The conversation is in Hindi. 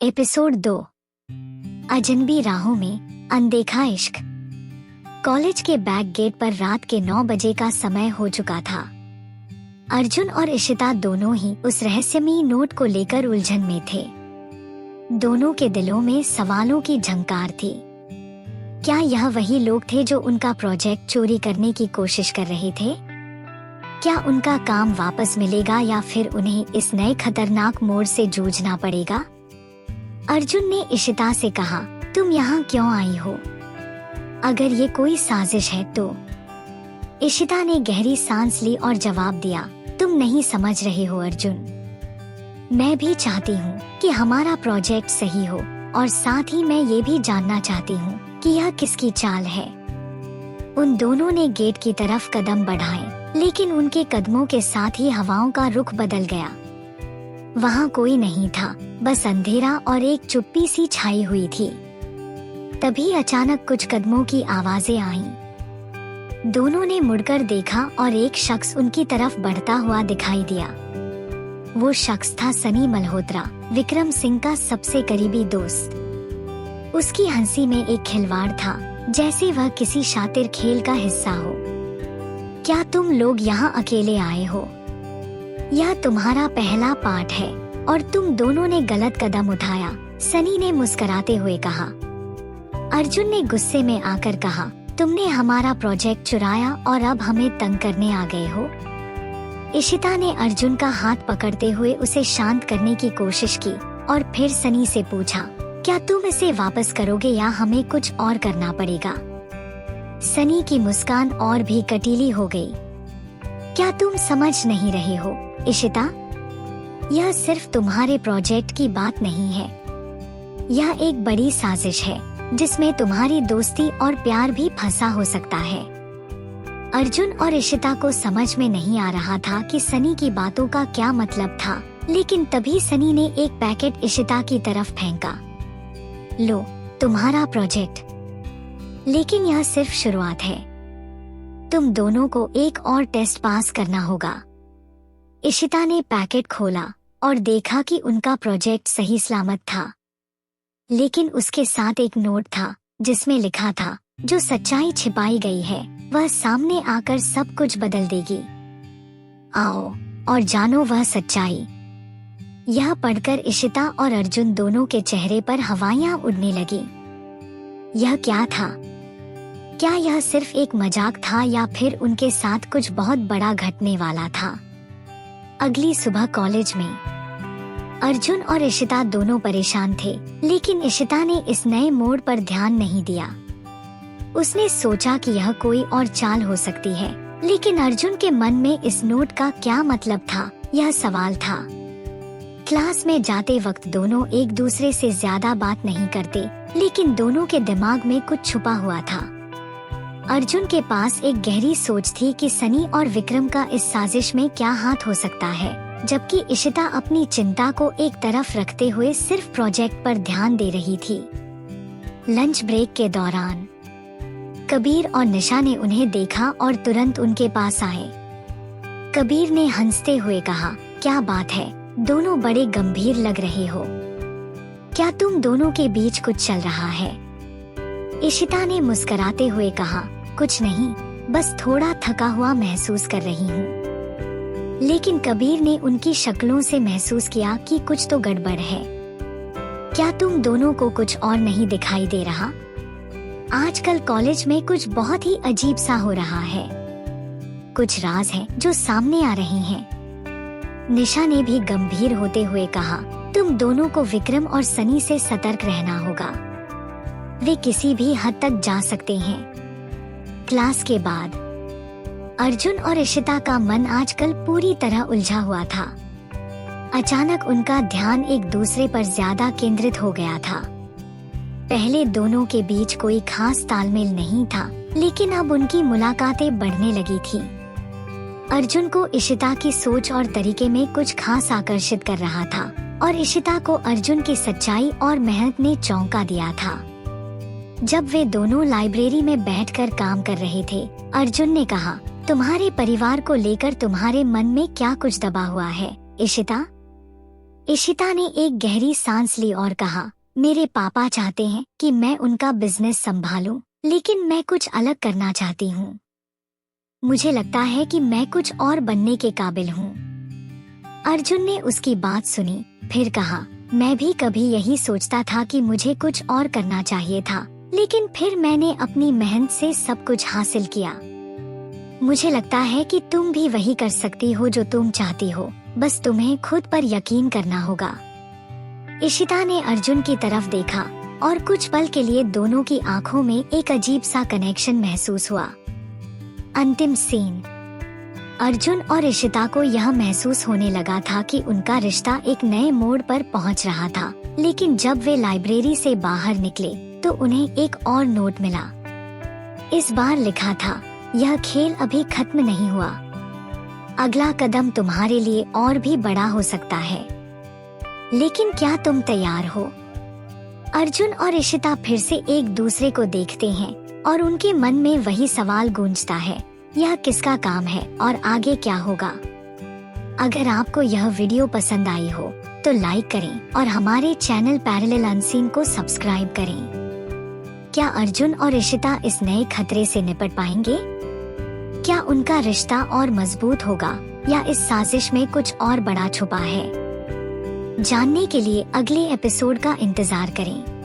एपिसोड 2। अजनबी राहों में अनदेखा इश्क। कॉलेज के बैक गेट पर रात के 9 बजे का समय हो चुका था। अर्जुन और इशिता दोनों ही उस रहस्यमयी नोट को लेकर उलझन में थे। दोनों के दिलों में सवालों की झंकार थी। क्या यह वही लोग थे जो उनका प्रोजेक्ट चोरी करने की कोशिश कर रहे थे? क्या उनका काम वापस मिलेगा या फिर उन्हें इस नए खतरनाक मोड़ से जूझना पड़ेगा? अर्जुन ने इशिता से कहा, तुम यहाँ क्यों आई हो? अगर ये कोई साजिश है तो? इशिता ने गहरी सांस ली और जवाब दिया, तुम नहीं समझ रहे हो अर्जुन। मैं भी चाहती हूँ कि हमारा प्रोजेक्ट सही हो और साथ ही मैं ये भी जानना चाहती हूँ कि यह किसकी चाल है। उन दोनों ने गेट की तरफ कदम बढ़ाए, लेकिन उनके कदमों के साथ ही हवाओं का रुख बदल गया। वहाँ कोई नहीं था, बस अंधेरा और एक चुप्पी सी छाई हुई थी। तभी अचानक कुछ कदमों की आवाजें आईं। दोनों ने मुड़कर देखा और एक शख्स उनकी तरफ बढ़ता हुआ दिखाई दिया। वो शख्स था सनी मल्होत्रा, विक्रम सिंह का सबसे करीबी दोस्त। उसकी हंसी में एक खिलवाड़ था, जैसे वह किसी शातिर खेल का हिस्सा हो। क्या तुम लोग यहाँ अकेले आए हो? यह तुम्हारा पहला पार्ट है और तुम दोनों ने गलत कदम उठाया, सनी ने मुस्कुराते हुए कहा। अर्जुन ने गुस्से में आकर कहा, तुमने हमारा प्रोजेक्ट चुराया और अब हमें तंग करने आ गए हो। इशिता ने अर्जुन का हाथ पकड़ते हुए उसे शांत करने की कोशिश की और फिर सनी से पूछा, क्या तुम इसे वापस करोगे या हमें कुछ और करना पड़ेगा? सनी की मुस्कान और भी कटीली हो गई। क्या तुम समझ नहीं रहे हो इशिता? यह सिर्फ तुम्हारे प्रोजेक्ट की बात नहीं है। यह एक बड़ी साजिश है जिसमें तुम्हारी दोस्ती और प्यार भी फंसा हो सकता है। अर्जुन और इशिता को समझ में नहीं आ रहा था कि सनी की बातों का क्या मतलब था, लेकिन तभी सनी ने एक पैकेट इशिता की तरफ फेंका। लो, तुम्हारा प्रोजेक्ट। लेकिन यह सिर्फ शुरुआत है। तुम दोनों को एक और टेस्ट पास करना होगा। इशिता ने पैकेट खोला और देखा कि उनका प्रोजेक्ट सही सलामत था, लेकिन उसके साथ एक नोट था जिसमें लिखा था, जो सच्चाई छिपाई गई है वह सामने आकर सब कुछ बदल देगी। आओ और जानो वह सच्चाई। यह पढ़कर इशिता और अर्जुन दोनों के चेहरे पर हवाइयां उड़ने लगी। यह क्या था? क्या यह सिर्फ एक मजाक था या फिर उनके साथ कुछ बहुत बड़ा घटने वाला था? अगली सुबह कॉलेज में अर्जुन और इशिता दोनों परेशान थे, लेकिन इशिता ने इस नए मोड़ पर ध्यान नहीं दिया। उसने सोचा कि यह कोई और चाल हो सकती है, लेकिन अर्जुन के मन में इस नोट का क्या मतलब था, यह सवाल था। क्लास में जाते वक्त दोनों एक दूसरे से ज्यादा बात नहीं करते, लेकिन दोनों के दिमाग में कुछ छुपा हुआ था। अर्जुन के पास एक गहरी सोच थी कि सनी और विक्रम का इस साजिश में क्या हाथ हो सकता है, जबकि इशिता अपनी चिंता को एक तरफ रखते हुए सिर्फ प्रोजेक्ट पर ध्यान दे रही थी। लंच ब्रेक के दौरान कबीर और निशा ने उन्हें देखा और तुरंत उनके पास आए। कबीर ने हंसते हुए कहा, क्या बात है, दोनों बड़े गंभीर लग रहे हो। क्या तुम दोनों के बीच कुछ चल रहा है? इशिता ने मुस्कुराते हुए कहा, कुछ नहीं, बस थोड़ा थका हुआ महसूस कर रही हूँ। लेकिन कबीर ने उनकी शक्लों से महसूस किया कि कुछ तो गड़बड़ है। क्या तुम दोनों को कुछ और नहीं दिखाई दे रहा? आजकल कॉलेज में कुछ बहुत ही अजीब सा हो रहा है। कुछ राज हैं जो सामने आ रहे हैं। निशा ने भी गंभीर होते हुए कहा, तुम दोनों को विक्रम और सनी से सतर्क रहना होगा। वे किसी भी हद तक जा सकते हैं। क्लास के बाद अर्जुन और इशिता का मन आजकल पूरी तरह उलझा हुआ था। अचानक उनका ध्यान एक दूसरे पर ज्यादा केंद्रित हो गया था। पहले दोनों के बीच कोई खास तालमेल नहीं था, लेकिन अब उनकी मुलाकातें बढ़ने लगी थी। अर्जुन को इशिता की सोच और तरीके में कुछ खास आकर्षित कर रहा था और इशिता को अर्जुन की सच्चाई और मेहनत ने चौंका दिया था। जब वे दोनों लाइब्रेरी में बैठकर काम कर रहे थे, अर्जुन ने कहा, तुम्हारे परिवार को लेकर तुम्हारे मन में क्या कुछ दबा हुआ है इशिता? इशिता ने एक गहरी सांस ली और कहा, मेरे पापा चाहते हैं कि मैं उनका बिजनेस संभालूं, लेकिन मैं कुछ अलग करना चाहती हूँ। मुझे लगता है कि मैं कुछ और बनने के काबिल हूँ। अर्जुन ने उसकी बात सुनी, फिर कहा, मैं भी कभी यही सोचता था कि मुझे कुछ और करना चाहिए था, लेकिन फिर मैंने अपनी मेहनत से सब कुछ हासिल किया। मुझे लगता है कि तुम भी वही कर सकती हो जो तुम चाहती हो, बस तुम्हें खुद पर यकीन करना होगा। इशिता ने अर्जुन की तरफ देखा और कुछ पल के लिए दोनों की आंखों में एक अजीब सा कनेक्शन महसूस हुआ। अंतिम सीन। अर्जुन और इशिता को यह महसूस होने लगा था कि उनका रिश्ता एक नए मोड़ पर पहुंच रहा था, लेकिन जब वे लाइब्रेरी से बाहर निकले तो उन्हें एक और नोट मिला। इस बार लिखा था, यह खेल अभी खत्म नहीं हुआ। अगला कदम तुम्हारे लिए और भी बड़ा हो सकता है, लेकिन क्या तुम तैयार हो? अर्जुन और इशिता फिर से एक दूसरे को देखते हैं और उनके मन में वही सवाल गूंजता है, यह किसका काम है और आगे क्या होगा? अगर आपको यह वीडियो पसंद आई हो तो लाइक करें और हमारे चैनल पैरेलल अनसीन को सब्सक्राइब करें। क्या अर्जुन और इशिता इस नए खतरे से निपट पाएंगे? क्या उनका रिश्ता और मजबूत होगा या इस साजिश में कुछ और बड़ा छुपा है? जानने के लिए अगले एपिसोड का इंतजार करें।